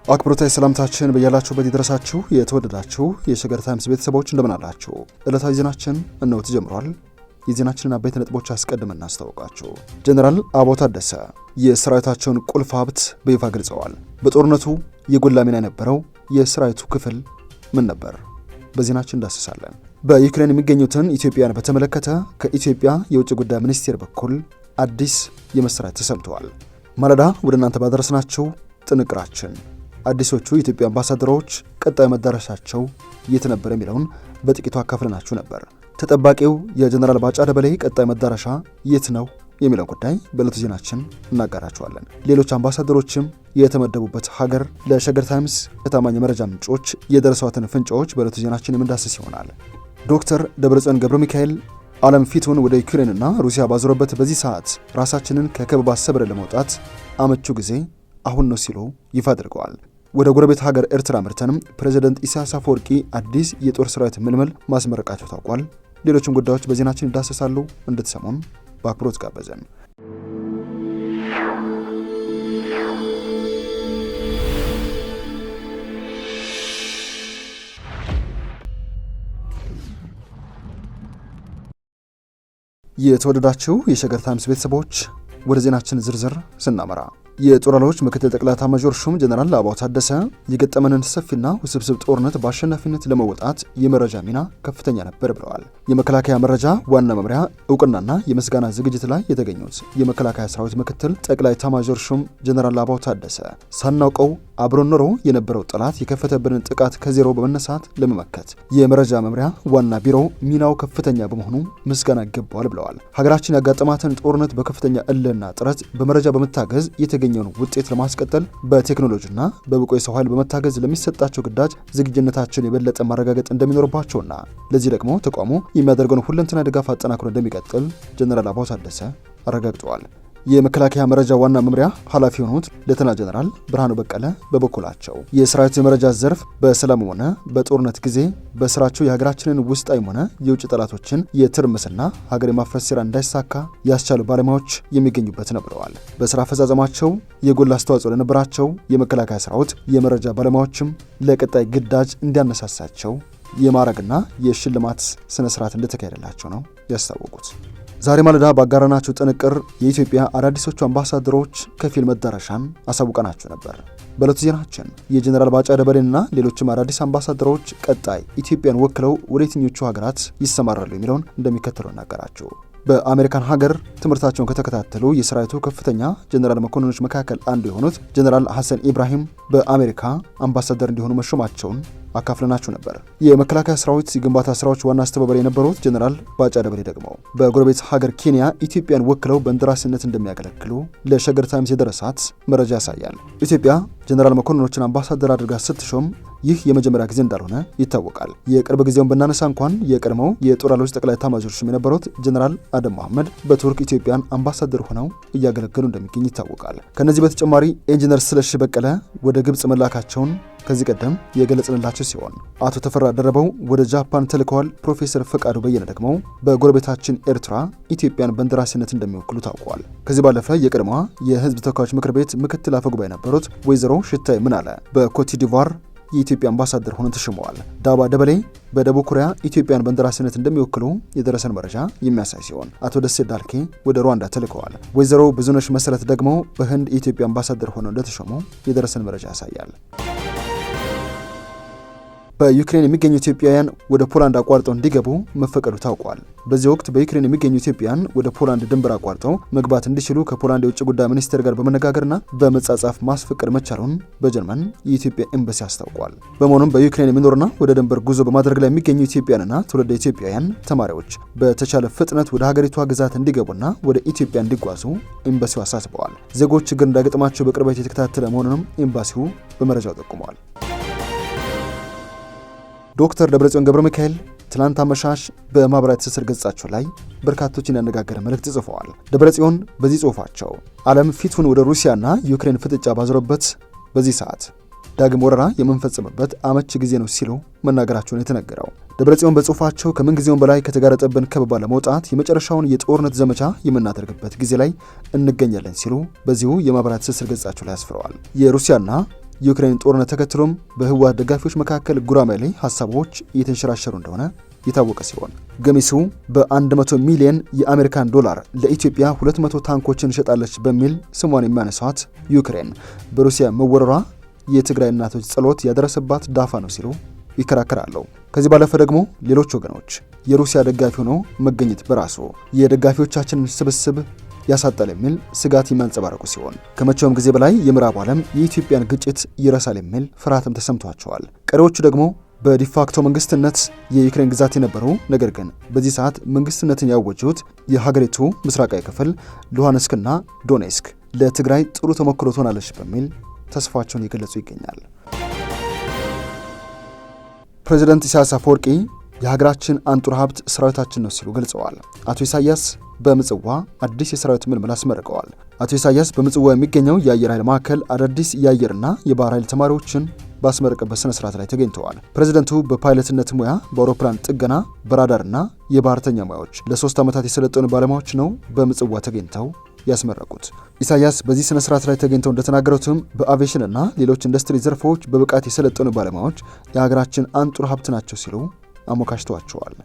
አክብሮታዊ ሰላምታችን በያላችሁበት ይድረሳችሁ። የተወደዳችሁ የሸገር ታይምስ ቤተሰቦች እንደምን አላችሁ? ዕለታዊ ዜናችን እነሆ ተጀምሯል። የዜናችንን አበይት ነጥቦች አስቀድመን እናስታውቃችሁ። ጀነራል አበባው ታደሰ የሰራዊታቸውን ቁልፍ ሀብት በይፋ ገልጸዋል። በጦርነቱ የጎላ ሚና የነበረው የሰራዊቱ ክፍል ምን ነበር? በዜናችን እንዳስሳለን። በዩክሬን የሚገኙትን ኢትዮጵያን በተመለከተ ከኢትዮጵያ የውጭ ጉዳይ ሚኒስቴር በኩል አዲስ የመሰረት ተሰምተዋል። ማለዳ ወደ እናንተ ባደረስናችሁ ጥንቅራችን አዲሶቹ የኢትዮጵያ አምባሳደሮች ቀጣይ መዳረሻቸው የት ነበር የሚለውን በጥቂቱ አካፍለናችሁ ነበር። ተጠባቂው የጀነራል ባጫ ደበሌ ቀጣይ መዳረሻ የት ነው የሚለው ጉዳይ በዕለቱ ዜናችን እናጋራችኋለን። ሌሎች አምባሳደሮችም የተመደቡበት ሀገር ለሸገር ታይምስ ከታማኝ የመረጃ ምንጮች የደረሷትን ፍንጮች በዕለቱ ዜናችን የምንዳስስ ይሆናል። ዶክተር ደብረጽዮን ገብረ ሚካኤል ዓለም ፊቱን ወደ ዩክሬንና ሩሲያ ባዞረበት በዚህ ሰዓት ራሳችንን ከከበባ ሰብረን ለመውጣት አመቹ ጊዜ አሁን ነው ሲሉ ይፋ አድርገዋል። ወደ ጎረቤት ሀገር ኤርትራ ምርተንም ፕሬዝዳንት ኢሳያስ አፈወርቂ አዲስ የጦር ሰራዊት ምልምል ማስመረቃቸው ታውቋል። ሌሎችም ጉዳዮች በዜናችን ይዳሰሳሉ። እንድትሰሙን በአክብሮት ጋበዘን። የተወደዳችሁ የሸገር ታይምስ ቤተሰቦች ወደ ዜናችን ዝርዝር ስናመራ የጦር ኃይሎች ምክትል ጠቅላይ ኤታማዦር ሹም ጀነራል አበባው ታደሰ የገጠመንን ሰፊና ውስብስብ ጦርነት በአሸናፊነት ለመወጣት የመረጃ ሚና ከፍተኛ ነበር ብለዋል። የመከላከያ መረጃ ዋና መምሪያ እውቅናና የምስጋና ዝግጅት ላይ የተገኙት የመከላከያ ሰራዊት ምክትል ጠቅላይ ኤታማዦር ሹም ጀነራል አበባው ታደሰ ሳናውቀው አብሮን ኖሮ የነበረው ጠላት የከፈተብንን ጥቃት ከዜሮ በመነሳት ለመመከት የመረጃ መምሪያ ዋና ቢሮው ሚናው ከፍተኛ በመሆኑ ምስጋና ይገባዋል ብለዋል። ሀገራችን ያጋጠማትን ጦርነት በከፍተኛ እልህና ጥረት በመረጃ በመታገዝ የተገኘውን ውጤት ለማስቀጠል በቴክኖሎጂና በብቁ የሰው ኃይል በመታገዝ ለሚሰጣቸው ግዳጅ ዝግጁነታቸውን የበለጠ ማረጋገጥ እንደሚኖርባቸውና ለዚህ ደግሞ ተቋሙ የሚያደርገውን ሁለንተና ድጋፍ አጠናክሮ እንደሚቀጥል ጀነራል አበባው ታደሰ አረጋግጠዋል። የመከላከያ መረጃ ዋና መምሪያ ኃላፊ የሆኑት ሌተና ጀነራል ብርሃኑ በቀለ በበኩላቸው የሰራዊቱ የመረጃ ዘርፍ በሰላም ሆነ በጦርነት ጊዜ በስራቸው የሀገራችንን ውስጣዊም ሆነ የውጭ ጠላቶችን የትርምስና ሀገር የማፍረስ ሴራ እንዳይሳካ ያስቻሉ ባለሙያዎች የሚገኙበት ነው ብለዋል። በስራ አፈጻጸማቸው የጎላ አስተዋጽኦ ለነበራቸው የመከላከያ ሰራዊት የመረጃ ባለሙያዎችም ለቀጣይ ግዳጅ እንዲያነሳሳቸው የማዕረግና የሽልማት ስነስርዓት እንደተካሄደላቸው ነው ያስታወቁት። ዛሬ ማለዳ ባጋራናችሁ ጥንቅር የኢትዮጵያ አዳዲሶቹ አምባሳደሮች ከፊል መዳረሻን አሳውቀናችሁ ነበር። በዕለቱ ዜናችን የጀነራል ባጫ ደበሌንና ሌሎችም አዳዲስ አምባሳደሮች ቀጣይ ኢትዮጵያን ወክለው ወደ የትኞቹ ሀገራት ይሰማራሉ የሚለውን እንደሚከተለው እናገራችሁ። በአሜሪካን ሀገር ትምህርታቸውን ከተከታተሉ የሰራዊቱ ከፍተኛ ጀነራል መኮንኖች መካከል አንዱ የሆኑት ጀነራል ሐሰን ኢብራሂም በአሜሪካ አምባሳደር እንዲሆኑ መሾማቸውን አካፍለናችሁ ነበር። የመከላከያ ሰራዊት የግንባታ ስራዎች ዋና አስተባባሪ የነበሩት ጀነራል ባጫ ደበሌ ደግሞ በጎረቤት ሀገር ኬንያ ኢትዮጵያን ወክለው በእንደራሴነት እንደሚያገለግሉ ለሸገር ታይምስ የደረሳት መረጃ ያሳያል። ኢትዮጵያ ጀነራል መኮንኖችን አምባሳደር አድርጋ ስትሾም ይህ የመጀመሪያ ጊዜ እንዳልሆነ ይታወቃል። የቅርብ ጊዜውን ብናነሳ እንኳን የቀድሞው የጦር ኃይሎች ጠቅላይ ኤታማዦር ሹም የነበሩት ጀነራል አደም መሐመድ በቱርክ ኢትዮጵያን አምባሳደር ሆነው እያገለገሉ እንደሚገኝ ይታወቃል። ከነዚህ በተጨማሪ ኢንጂነር ስለሺ በቀለ ወደ ግብጽ መላካቸውን ከዚህ ቀደም የገለጽንላቸው ሲሆን አቶ ተፈራ ደረበው ወደ ጃፓን ተልከዋል። ፕሮፌሰር ፈቃዱ በየነ ደግሞ በጎረቤታችን ኤርትራ ኢትዮጵያን በእንደራሴነት እንደሚወክሉ ታውቋል። ከዚህ ባለፈ የቀድሞዋ የህዝብ ተወካዮች ምክር ቤት ምክትል አፈ ጉባኤ የነበሩት ወይዘሮ ሽታይ ምናለ በኮት ዲቯር የኢትዮጵያ አምባሳደር ሆነው ተሾመዋል። ዳባ ደበሌ በደቡብ ኮሪያ ኢትዮጵያን በእንደራሴነት እንደሚወክሉ የደረሰን መረጃ የሚያሳይ ሲሆን አቶ ደሴ ዳልኬ ወደ ሩዋንዳ ተልከዋል። ወይዘሮ ብዙነሽ መሰረት ደግሞ በህንድ የኢትዮጵያ አምባሳደር ሆነው እንደተሾሙ የደረሰን መረጃ ያሳያል። በዩክሬን የሚገኙ ኢትዮጵያውያን ወደ ፖላንድ አቋርጠው እንዲገቡ መፈቀዱ ታውቋል። በዚህ ወቅት በዩክሬን የሚገኙ ኢትዮጵያውያን ወደ ፖላንድ ድንበር አቋርጠው መግባት እንዲችሉ ከፖላንድ የውጭ ጉዳይ ሚኒስቴር ጋር በመነጋገርና በመጻጻፍ ማስፈቀድ መቻሉን በጀርመን የኢትዮጵያ ኤምባሲ አስታውቋል። በመሆኑም በዩክሬን የሚኖሩና ወደ ድንበር ጉዞ በማድረግ ላይ የሚገኙ ኢትዮጵያውያንና ትውልደ ኢትዮጵያውያን ተማሪዎች በተቻለ ፍጥነት ወደ ሀገሪቷ ግዛት እንዲገቡና ወደ ኢትዮጵያ እንዲጓዙ ኤምባሲው አሳስበዋል። ዜጎች ችግር እንዳይገጥማቸው በቅርበት የተከታተለ መሆኑንም ኤምባሲው በመረጃው ጠቁመዋል። ዶክተር ደብረጽዮን ገብረ ሚካኤል ትላንት አመሻሽ በማህበራዊ ትስስር ገጻቸው ላይ በርካቶችን ያነጋገረ መልእክት ጽፈዋል። ደብረጽዮን በዚህ ጽሑፋቸው ዓለም ፊቱን ወደ ሩሲያና ዩክሬን ፍጥጫ ባዞረበት በዚህ ሰዓት ዳግም ወረራ የምንፈጽምበት አመቺ ጊዜ ነው ሲሉ መናገራቸውን የተነገረው ደብረጽዮን በጽሑፋቸው ከምንጊዜውም በላይ ከተጋረጠብን ከበባ ለመውጣት የመጨረሻውን የጦርነት ዘመቻ የምናደርግበት ጊዜ ላይ እንገኛለን ሲሉ በዚሁ የማህበራዊ ትስስር ገጻቸው ላይ አስፍረዋል። የሩሲያና የዩክሬን ጦርነት ተከትሎም በህወሓት ደጋፊዎች መካከል ጉራማይሌ ሐሳቦች እየተንሸራሸሩ እንደሆነ የታወቀ ሲሆን ገሚሱ በ100 ሚሊዮን የአሜሪካን ዶላር ለኢትዮጵያ 200 ታንኮችን ሸጣለች በሚል ስሟን የሚያነሷት ዩክሬን በሩሲያ መወረሯ የትግራይ እናቶች ጸሎት ያደረሰባት ዳፋ ነው ሲሉ ይከራከራሉ። ከዚህ ባለፈ ደግሞ ሌሎች ወገኖች የሩሲያ ደጋፊ ሆኖ መገኘት በራሱ የደጋፊዎቻችንን ስብስብ ያሳጣል የሚል ስጋት የሚያንጸባርቁ ሲሆን ከመቼውም ጊዜ በላይ የምዕራቡ ዓለም የኢትዮጵያን ግጭት ይረሳል የሚል ፍርሃትም ተሰምቷቸዋል። ቀሪዎቹ ደግሞ በዲፋክቶ መንግስትነት የዩክሬን ግዛት የነበሩ ነገር ግን በዚህ ሰዓት መንግስትነትን ያወጁት የሀገሪቱ ምስራቃዊ ክፍል ሉሃንስክና ዶኔስክ ለትግራይ ጥሩ ተሞክሮ ትሆናለች በሚል ተስፋቸውን እየገለጹ ይገኛል። ፕሬዚዳንት ኢሳያስ አፈወርቂ የሀገራችን አንጡር ሀብት ሰራዊታችን ነው ሲሉ ገልጸዋል። አቶ ኢሳያስ በምጽዋ አዲስ የሰራዊት ምልምል አስመርቀዋል። አቶ ኢሳያስ በምጽዋ የሚገኘው የአየር ኃይል ማዕከል አዳዲስ የአየርና የባህር ኃይል ተማሪዎችን ባስመረቀበት ስነ ስርዓት ላይ ተገኝተዋል። ፕሬዝዳንቱ በፓይለትነት ሙያ፣ በአውሮፕላን ጥገና፣ በራዳርና የባህርተኛ ሙያዎች ለ3 ዓመታት የሰለጠኑ ባለሙያዎች ነው በምጽዋ ተገኝተው ያስመረቁት። ኢሳያስ በዚህ ስነ ስርዓት ላይ ተገኝተው እንደተናገሩትም በአቪዬሽንና ሌሎች ኢንዱስትሪ ዘርፎች በብቃት የሰለጠኑ ባለሙያዎች የሀገራችን አንጡር ሀብት ናቸው ሲሉ አሞካሽተዋቸዋል።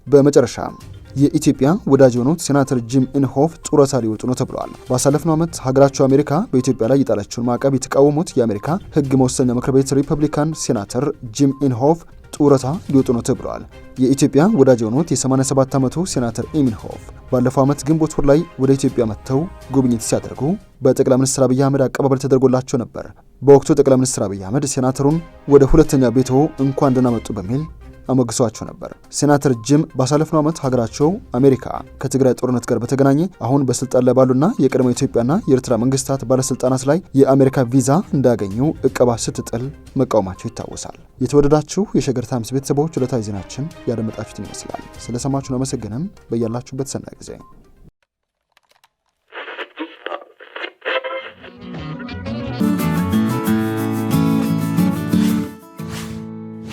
በመጨረሻም የኢትዮጵያ ወዳጅ የሆኑት ሴናተር ጂም ኢንሆፍ ጡረታ ሊወጡ ነው ተብሏል። ባሳለፍነው ዓመት ሀገራቸው አሜሪካ በኢትዮጵያ ላይ የጣለችውን ማዕቀብ የተቃወሙት የአሜሪካ ሕግ መወሰኛ ምክር ቤት ሪፐብሊካን ሴናተር ጂም ኢንሆፍ ጡረታ ሊወጡ ነው ተብሏል። የኢትዮጵያ ወዳጅ የሆኑት የ87 ዓመቱ ሴናተር ኢንሆፍ ባለፈው ዓመት ግንቦት ወር ላይ ወደ ኢትዮጵያ መጥተው ጉብኝት ሲያደርጉ በጠቅላይ ሚኒስትር አብይ አህመድ አቀባበል ተደርጎላቸው ነበር። በወቅቱ ጠቅላይ ሚኒስትር አብይ አህመድ ሴናተሩን ወደ ሁለተኛ ቤቶ እንኳን ደህና መጡ በሚል አሞግሷቸው ነበር። ሴናተር ጂም ባሳለፍነው ዓመት ሀገራቸው አሜሪካ ከትግራይ ጦርነት ጋር በተገናኘ አሁን በስልጣን ላይ ባሉና የቀድሞ ኢትዮጵያና የኤርትራ መንግስታት ባለስልጣናት ላይ የአሜሪካ ቪዛ እንዳያገኙ እቀባ ስትጥል መቃወማቸው ይታወሳል። የተወደዳችሁ የሸገር ታይምስ ቤተሰቦች ዕለታዊ ዜናችን ያደመጣችሁትን ይመስላል። ስለሰማችሁን አመሰግነን። በያላችሁበት ሰናይ ጊዜ።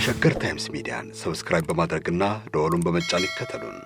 ሸገር ታይምስ ሚዲያን ሰብስክራይብ በማድረግና ደወሉን በመጫን ይከተሉን።